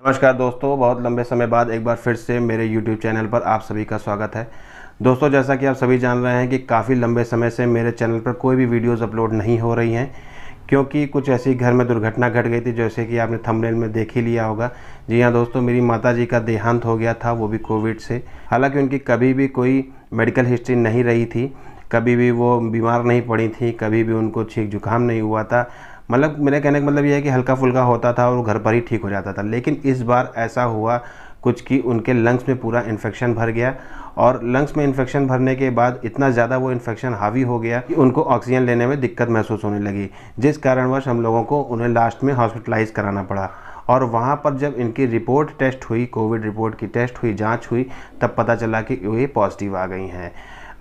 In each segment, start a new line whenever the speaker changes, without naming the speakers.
नमस्कार दोस्तों, बहुत लंबे समय बाद एक बार फिर से मेरे YouTube चैनल पर आप सभी का स्वागत है। दोस्तों, जैसा कि आप सभी जान रहे हैं कि काफ़ी लंबे समय से मेरे चैनल पर कोई भी वीडियोस अपलोड नहीं हो रही हैं, क्योंकि कुछ ऐसी घर में दुर्घटना घट गई थी, जैसे कि आपने थंबनेल में देख ही लिया होगा। जी हाँ दोस्तों, मेरी माताजी का देहांत हो गया था, वो भी कोविड से। हालांकि उनकी कभी भी कोई मेडिकल हिस्ट्री नहीं रही थी, कभी भी वो बीमार नहीं पड़ी थी, कभी भी उनको छींक जुकाम नहीं हुआ था। मतलब मेरे कहने का मतलब ये है कि हल्का फुल्का होता था और वो घर पर ही ठीक हो जाता था। लेकिन इस बार ऐसा हुआ कुछ कि उनके लंग्स में पूरा इन्फेक्शन भर गया, और लंग्स में इन्फेक्शन भरने के बाद इतना ज़्यादा वो इन्फेक्शन हावी हो गया कि उनको ऑक्सीजन लेने में दिक्कत महसूस होने लगी, जिस कारणवश हम लोगों को उन्हें लास्ट में हॉस्पिटलाइज कराना पड़ा। और वहाँ पर जब इनकी रिपोर्ट टेस्ट हुई, कोविड रिपोर्ट की टेस्ट हुई, जाँच हुई, तब पता चला कि ये पॉजिटिव आ गई हैं।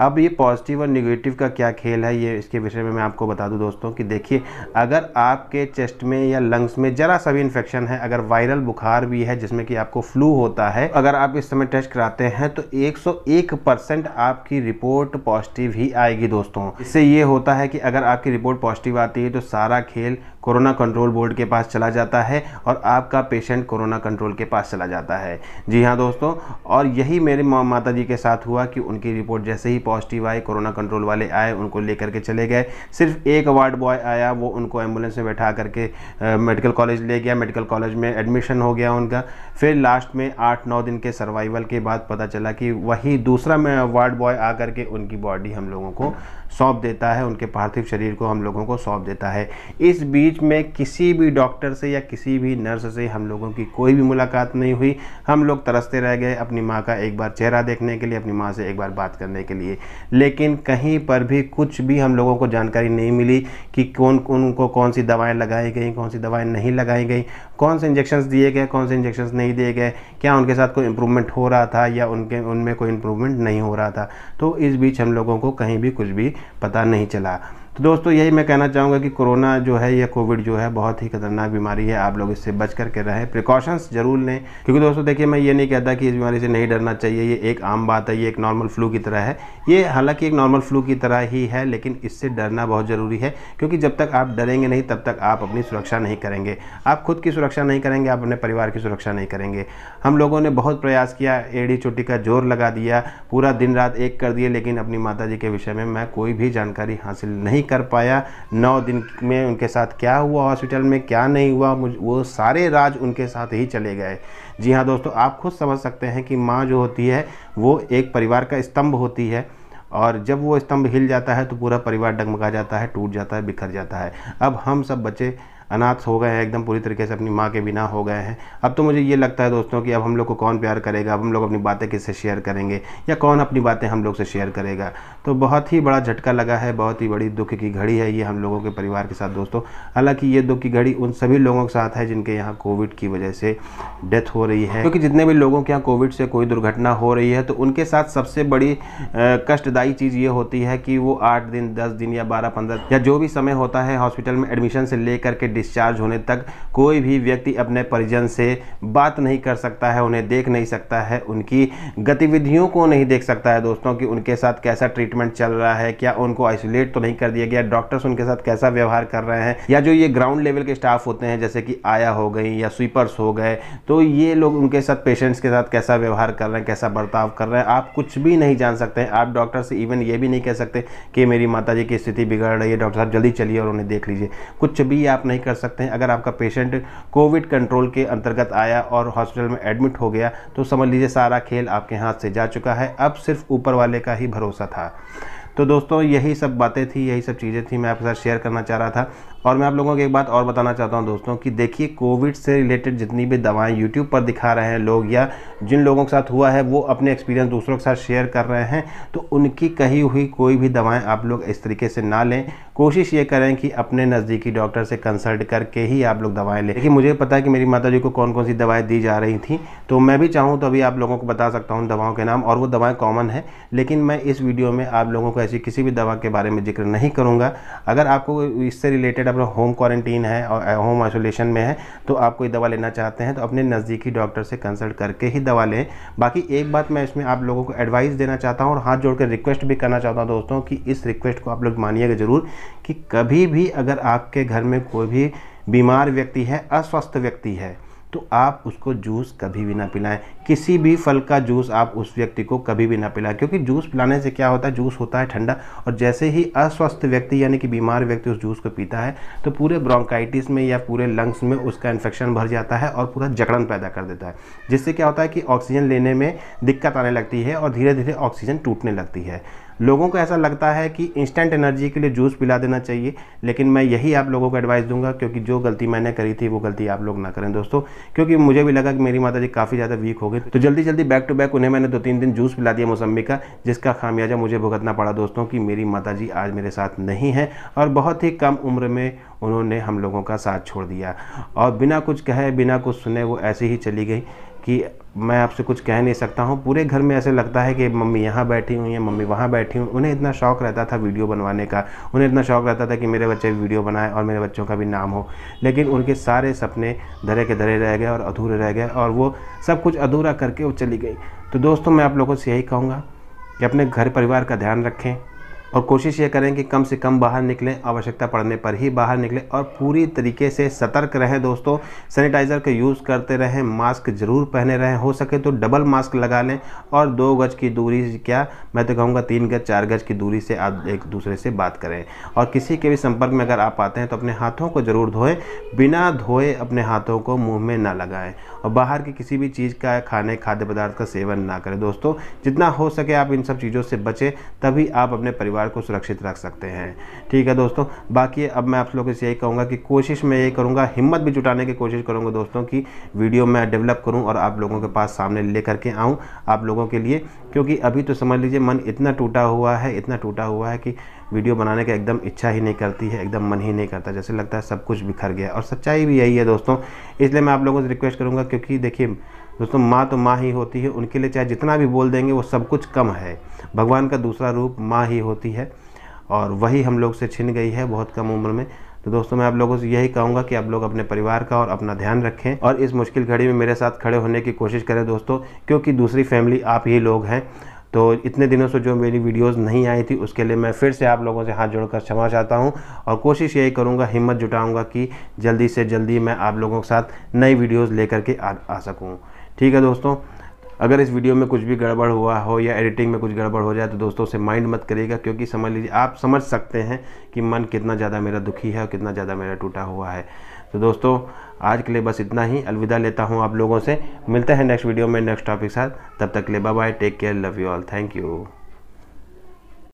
अब ये पॉजिटिव और निगेटिव का क्या खेल है, ये इसके विषय में मैं आपको बता दूं दोस्तों कि देखिए, अगर आपके चेस्ट में या लंग्स में जरा सा भी इन्फेक्शन है, अगर वायरल बुखार भी है जिसमें कि आपको फ्लू होता है, अगर आप इस समय टेस्ट कराते हैं तो 101% आपकी रिपोर्ट पॉजिटिव ही आएगी दोस्तों। इससे ये होता है कि अगर आपकी रिपोर्ट पॉजिटिव आती है तो सारा खेल कोरोना कंट्रोल बोर्ड के पास चला जाता है और आपका पेशेंट कोरोना कंट्रोल के पास चला जाता है। जी हाँ दोस्तों, और यही मेरे माता जी के साथ हुआ कि उनकी रिपोर्ट जैसे ही पॉजिटिव आई, कोरोना कंट्रोल वाले आए, उनको लेकर के चले गए। सिर्फ एक वार्ड बॉय आया, वो उनको एम्बुलेंस में बैठा करके मेडिकल कॉलेज ले गया, मेडिकल कॉलेज में एडमिशन हो गया उनका। फिर लास्ट में 8-9 दिन के सर्वाइवल के बाद पता चला कि वही दूसरा वार्ड बॉय आकर के उनकी बॉडी हम लोगों को सौंप देता है, उनके पार्थिव शरीर को हम लोगों को सौंप देता है। इस बीच में किसी भी डॉक्टर से या किसी भी नर्स से हम लोगों की कोई भी मुलाकात नहीं हुई। हम लोग तरसते रह गए अपनी माँ का एक बार चेहरा देखने के लिए, अपनी माँ से एक बार बात करने के लिए, लेकिन कहीं पर भी कुछ भी हम लोगों को जानकारी नहीं मिली कि उनको कौन सी दवाएं लगाई गई, कौन सी दवाएं नहीं लगाई गई, कौन से इंजेक्शंस दिए गए, कौन से इंजेक्शंस नहीं दिए गए, क्या उनके साथ कोई इम्प्रूवमेंट हो रहा था या उनमें कोई इम्प्रूवमेंट नहीं हो रहा था। तो इस बीच हम लोगों को कहीं भी कुछ भी पता नहीं चला। तो दोस्तों, यही मैं कहना चाहूँगा कि कोरोना जो है या कोविड जो है बहुत ही खतरनाक बीमारी है। आप लोग इससे बच करके रहें, प्रिकॉशंस जरूर लें, क्योंकि दोस्तों देखिए, मैं ये नहीं कहता कि इस बीमारी से नहीं डरना चाहिए। ये एक आम बात है, ये एक नॉर्मल फ्लू की तरह है। ये हालांकि एक नॉर्मल फ्लू की तरह ही है, लेकिन इससे डरना बहुत ज़रूरी है, क्योंकि जब तक आप डरेंगे नहीं तब तक आप अपनी सुरक्षा नहीं करेंगे। आप खुद की सुरक्षा नहीं करेंगे, आप अपने परिवार की सुरक्षा नहीं करेंगे। हम लोगों ने बहुत प्रयास किया, एड़ी चोटी का जोर लगा दिया, पूरा दिन रात एक कर दिए, लेकिन अपनी माता जी के विषय में मैं कोई भी जानकारी हासिल नहीं कर पाया। 9 दिन में उनके साथ क्या हुआ, हॉस्पिटल में क्या नहीं हुआ, वो सारे राज उनके साथ ही चले गए। जी हाँ दोस्तों, आप खुद समझ सकते हैं कि माँ जो होती है वो एक परिवार का स्तंभ होती है, और जब वो स्तंभ हिल जाता है तो पूरा परिवार डगमगा जाता है, टूट जाता है, बिखर जाता है। अब हम सब बच्चे अनाथ हो गए हैं, एकदम पूरी तरीके से अपनी माँ के बिना हो गए हैं। अब तो मुझे ये लगता है दोस्तों कि अब हम लोग को कौन प्यार करेगा, अब हम लोग अपनी बातें किससे शेयर करेंगे, या कौन अपनी बातें हम लोग से शेयर करेगा। तो बहुत ही बड़ा झटका लगा है, बहुत ही बड़ी दुख की घड़ी है ये हम लोगों के परिवार के साथ दोस्तों। हालांकि ये दुख की घड़ी उन सभी लोगों के साथ है जिनके यहाँ कोविड की वजह से डेथ हो रही है, क्योंकि जितने भी लोगों के यहाँ कोविड से कोई दुर्घटना हो रही है तो उनके साथ सबसे बड़ी कष्टदायी चीज़ ये होती है कि वो 8 दिन, 10 दिन या 12-15 या जो भी समय होता है हॉस्पिटल में एडमिशन से लेकर के डिस्चार्ज होने तक, कोई भी व्यक्ति अपने परिजन से बात नहीं कर सकता है, उन्हें देख नहीं सकता है, उनकी गतिविधियों को नहीं देख सकता है दोस्तों कि उनके साथ कैसा ट्रीटमेंट चल रहा है, क्या उनको आइसोलेट तो नहीं कर दिया गया, डॉक्टर्स उनके साथ कैसा व्यवहार कर रहे हैं, या जो ये ग्राउंड लेवल के स्टाफ होते हैं जैसे कि आया हो गई या स्वीपर्स हो गए, तो ये लोग उनके साथ, पेशेंट्स के साथ कैसा व्यवहार कर रहे हैं, कैसा बर्ताव कर रहे हैं, आप कुछ भी नहीं जान सकते हैं। आप डॉक्टर से इवन ये भी नहीं कह सकते कि मेरी माता जी की स्थिति बिगड़ रही है, डॉक्टर साहब जल्दी चलिए और उन्हें देख लीजिए। कुछ भी आप नहीं कर सकते हैं। अगर आपका पेशेंट कोविड कंट्रोल के अंतर्गत आया और हॉस्पिटल में एडमिट हो गया तो समझ लीजिए सारा खेल आपके हाथ से जा चुका है, अब सिर्फ ऊपर वाले का ही भरोसा था। तो दोस्तों, यही सब बातें थी, यही सब चीज़ें थी, मैं आपके साथ शेयर करना चाह रहा था। और मैं आप लोगों को एक बात और बताना चाहता हूं दोस्तों कि देखिए, कोविड से रिलेटेड जितनी भी दवाएं यूट्यूब पर दिखा रहे हैं लोग, या जिन लोगों के साथ हुआ है वो अपने एक्सपीरियंस दूसरों के साथ शेयर कर रहे हैं, तो उनकी कही हुई कोई भी दवाएं आप लोग इस तरीके से ना लें। कोशिश ये करें कि अपने नज़दीकी डॉक्टर से कंसल्ट करके ही आप लोग दवाएं लें। देखिए, मुझे पता है कि मेरी माता जी को कौन कौन सी दवाएं दी जा रही थी, तो मैं भी चाहूँ तो अभी आप लोगों को बता सकता हूँ दवाओं के नाम, और वो दवाएँ कॉमन है, लेकिन मैं इस वीडियो में आप लोगों को ऐसी किसी भी दवा के बारे में जिक्र नहीं करूँगा। अगर आपको इससे रिलेटेड अपना होम क्वारंटीन है और होम आइसोलेशन में है, तो आप कोई दवा लेना चाहते हैं तो अपने नज़दीकी डॉक्टर से कंसल्ट करके ही दवा लें। बाकी एक बात मैं इसमें आप लोगों को एडवाइस देना चाहता हूँ और हाथ जोड़कर रिक्वेस्ट भी करना चाहता हूँ दोस्तों कि इस रिक्वेस्ट को आप लोग मानिएगा ज़रूर कि कभी भी अगर आपके घर में कोई भी बीमार व्यक्ति है, अस्वस्थ व्यक्ति है, तो आप उसको जूस कभी भी ना पिलाएं। किसी भी फल का जूस आप उस व्यक्ति को कभी भी ना पिलाएं, क्योंकि जूस पिलाने से क्या होता है, जूस होता है ठंडा, और जैसे ही अस्वस्थ व्यक्ति यानी कि बीमार व्यक्ति उस जूस को पीता है तो पूरे ब्रोंकाइटिस में या पूरे लंग्स में उसका इन्फेक्शन भर जाता है और पूरा जकड़न पैदा कर देता है, जिससे क्या होता है कि ऑक्सीजन लेने में दिक्कत आने लगती है और धीरे धीरे ऑक्सीजन टूटने लगती है। लोगों को ऐसा लगता है कि इंस्टेंट एनर्जी के लिए जूस पिला देना चाहिए, लेकिन मैं यही आप लोगों को एडवाइस दूंगा, क्योंकि जो गलती मैंने करी थी वो गलती आप लोग ना करें दोस्तों। क्योंकि मुझे भी लगा कि मेरी माताजी काफ़ी ज़्यादा वीक हो गई, तो जल्दी जल्दी बैक टू बैक उन्हें मैंने 2-3 दिन जूस पिला दिया मौसम्मी का, जिसका खामियाजा मुझे भुगतना पड़ा दोस्तों कि मेरी माताजी आज मेरे साथ नहीं है और बहुत ही कम उम्र में उन्होंने हम लोगों का साथ छोड़ दिया और बिना कुछ कहे बिना कुछ सुने वो ऐसे ही चली गई कि मैं आपसे कुछ कह नहीं सकता हूँ। पूरे घर में ऐसे लगता है कि मम्मी यहाँ बैठी हुई हैं, मम्मी वहाँ बैठी हुई। उन्हें इतना शौक़ रहता था वीडियो बनवाने का, उन्हें इतना शौक़ रहता था कि मेरे बच्चे वीडियो बनाएं और मेरे बच्चों का भी नाम हो, लेकिन उनके सारे सपने धरे के धरे रह गए और अधूरे रह गए और वो सब कुछ अधूरा करके वो चली गई। तो दोस्तों मैं आप लोगों से यही कहूँगा कि अपने घर परिवार का ध्यान रखें और कोशिश ये करें कि कम से कम बाहर निकलें, आवश्यकता पड़ने पर ही बाहर निकलें और पूरी तरीके से सतर्क रहें दोस्तों। सैनिटाइज़र का यूज़ करते रहें, मास्क ज़रूर पहने रहें, हो सके तो डबल मास्क लगा लें और 2 गज की दूरी, क्या मैं तो कहूँगा 3 गज 4 गज की दूरी से आप एक दूसरे से बात करें। और किसी के भी संपर्क में अगर आप आते हैं तो अपने हाथों को ज़रूर धोएं, बिना धोए अपने हाथों को मुँह में ना लगाएँ और बाहर की किसी भी चीज़ का खाद्य पदार्थ का सेवन ना करें दोस्तों। जितना हो सके आप इन सब चीज़ों से बचें, तभी आप अपने परिवार को सुरक्षित रख सकते हैं। ठीक है दोस्तों, बाकी अब मैं आप लोगों से यही कहूँगा कि कोशिश मैं यही करूँगा, हिम्मत भी जुटाने की कोशिश करूँगा दोस्तों कि वीडियो मैं डेवलप करूँ और आप लोगों के पास सामने ले करके आऊँ आप लोगों के लिए। क्योंकि अभी तो समझ लीजिए मन इतना टूटा हुआ है कि वीडियो बनाने का एकदम इच्छा ही नहीं करती है, एकदम मन ही नहीं करता, जैसे लगता है सब कुछ बिखर गया। और सच्चाई भी यही है दोस्तों। इसलिए मैं आप लोगों से रिक्वेस्ट करूँगा, क्योंकि देखिए दोस्तों माँ तो माँ ही होती है, उनके लिए चाहे जितना भी बोल देंगे वो सब कुछ कम है। भगवान का दूसरा रूप माँ ही होती है और वही हम लोग से छिन गई है बहुत कम उम्र में। तो दोस्तों मैं आप लोगों से यही कहूँगा कि आप लोग अपने परिवार का और अपना ध्यान रखें और इस मुश्किल घड़ी में मेरे साथ खड़े होने की कोशिश करें दोस्तों, क्योंकि दूसरी फैमिली आप ही लोग हैं। तो इतने दिनों से जो मेरी वीडियोस नहीं आई थी उसके लिए मैं फिर से आप लोगों से हाथ जोड़कर क्षमा चाहता हूं और कोशिश यही करूंगा, हिम्मत जुटाऊंगा कि जल्दी से जल्दी मैं आप लोगों के साथ नई वीडियोस लेकर के आ सकूं। ठीक है दोस्तों, अगर इस वीडियो में कुछ भी गड़बड़ हुआ हो या एडिटिंग में कुछ गड़बड़ हो जाए तो दोस्तों से माइंड मत करिएगा, क्योंकि समझ लीजिए आप समझ सकते हैं कि मन कितना ज़्यादा मेरा दुखी है और कितना ज़्यादा मेरा टूटा हुआ है। तो दोस्तों आज के लिए बस इतना ही, अलविदा लेता हूँ आप लोगों से। मिलते हैं नेक्स्ट वीडियो में नेक्स्ट टॉपिक के साथ, तब तक के लिए bye bye, take care, love you all, thank you.